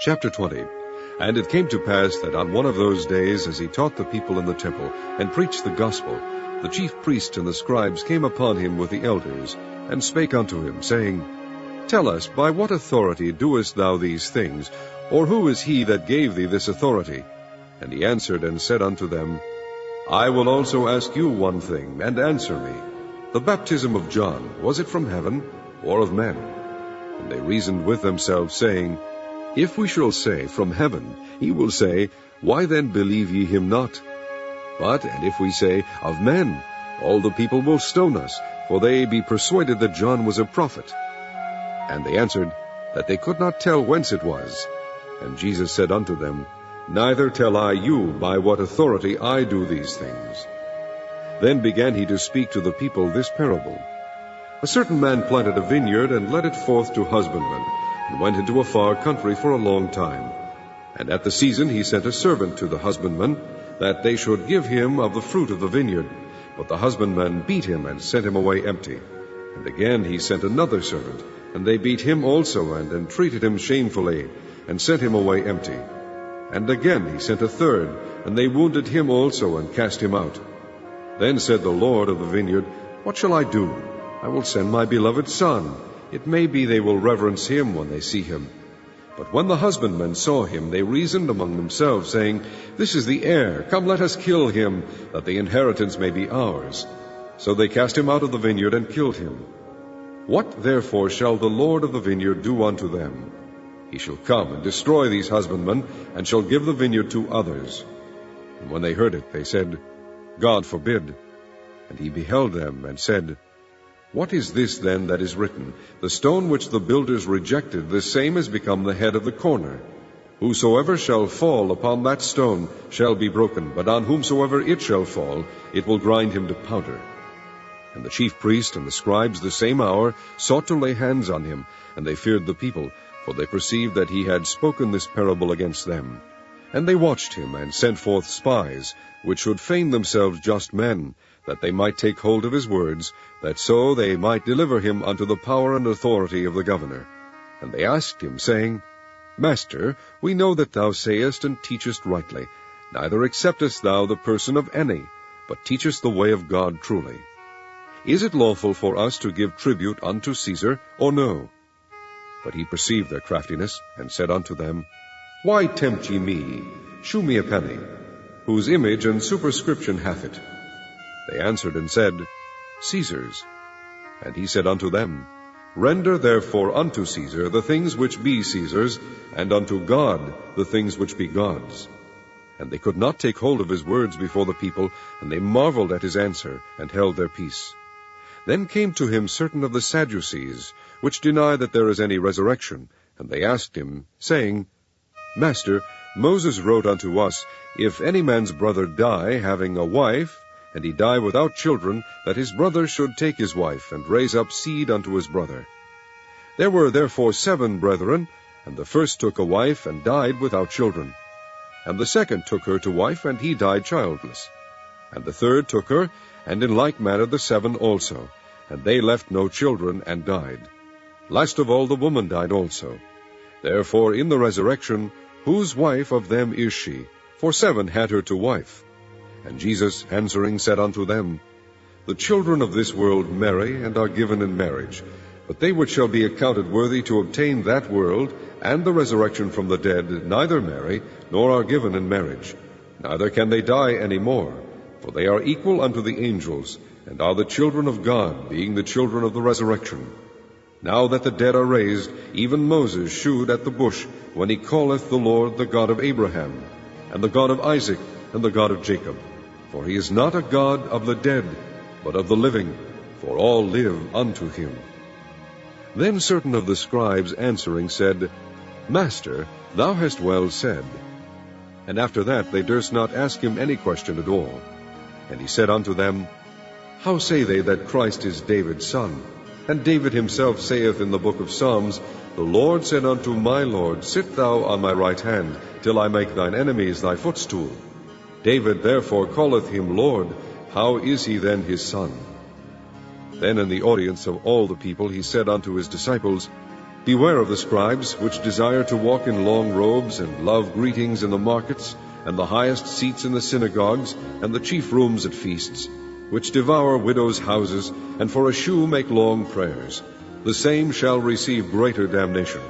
Chapter 20. And it came to pass that on one of those days, as he taught the people in the temple, and preached the gospel, the chief priests and the scribes came upon him with the elders, and spake unto him, saying, Tell us, by what authority doest thou these things? Or who is he that gave thee this authority? And he answered and said unto them, I will also ask you one thing, and answer me. The baptism of John, was it from heaven, or of men? And they reasoned with themselves, saying, If we shall say, From heaven, he will say, Why then believe ye him not? And if we say, Of men, all the people will stone us, for they be persuaded that John was a prophet. And they answered, that they could not tell whence it was. And Jesus said unto them, Neither tell I you by what authority I do these things. Then began he to speak to the people this parable. A certain man planted a vineyard, and led it forth to husbandmen, and went into a far country for a long time. And at the season he sent a servant to the husbandmen, that they should give him of the fruit of the vineyard. But the husbandmen beat him, and sent him away empty. And again he sent another servant, and they beat him also, and entreated him shamefully, and sent him away empty. And again he sent a third, and they wounded him also, and cast him out. Then said the Lord of the vineyard, What shall I do? I will send my beloved son. It may be they will reverence him when they see him. But when the husbandmen saw him, they reasoned among themselves, saying, This is the heir. Come, let us kill him, that the inheritance may be ours. So they cast him out of the vineyard, and killed him. What therefore shall the Lord of the vineyard do unto them? He shall come and destroy these husbandmen, and shall give the vineyard to others. And when they heard it, they said, God forbid. And he beheld them, and said, What is this then that is written? The stone which the builders rejected, the same is become the head of the corner. Whosoever shall fall upon that stone shall be broken, but on whomsoever it shall fall, it will grind him to powder. And the chief priest and the scribes the same hour sought to lay hands on him, and they feared the people, for they perceived that he had spoken this parable against them. And they watched him, and sent forth spies, which should feign themselves just men, that they might take hold of his words, that so they might deliver him unto the power and authority of the governor. And they asked him, saying, Master, we know that thou sayest and teachest rightly, neither acceptest thou the person of any, but teachest the way of God truly. Is it lawful for us to give tribute unto Caesar, or no? But he perceived their craftiness, and said unto them, Why tempt ye me? Shew me a penny. Whose image and superscription hath it? They answered and said, Caesar's. And he said unto them, Render therefore unto Caesar the things which be Caesar's, and unto God the things which be God's. And they could not take hold of his words before the people, and they marveled at his answer, and held their peace. Then came to him certain of the Sadducees, which deny that there is any resurrection, and they asked him, saying, Master, Moses wrote unto us, If any man's brother die, having a wife, and he die without children, that his brother should take his wife, and raise up seed unto his brother. There were therefore 7 brethren, and the first took a wife, and died without children. And the second took her to wife, and he died childless. And the third took her, and in like manner the 7 also, and they left no children, and died. Last of all the woman died also. Therefore in the resurrection, whose wife of them is she? For 7 had her to wife. And Jesus answering said unto them, The children of this world marry, and are given in marriage. But they which shall be accounted worthy to obtain that world, and the resurrection from the dead, neither marry, nor are given in marriage. Neither can they die any more, for they are equal unto the angels, and are the children of God, being the children of the resurrection. Now that the dead are raised, even Moses shewed at the bush, when he calleth the Lord the God of Abraham, and the God of Isaac, and the God of Jacob. For he is not a God of the dead, but of the living, for all live unto him. Then certain of the scribes answering said, Master, thou hast well said. And after that they durst not ask him any question at all. And he said unto them, How say they that Christ is David's son? And David himself saith in the book of Psalms, The Lord said unto my Lord, Sit thou on my right hand, till I make thine enemies thy footstool. David therefore calleth him Lord. How is he then his son? Then in the audience of all the people he said unto his disciples, Beware of the scribes, which desire to walk in long robes, and love greetings in the markets, and the highest seats in the synagogues, and the chief rooms at feasts, which devour widows' houses, and for a shoe make long prayers. The same shall receive greater damnation.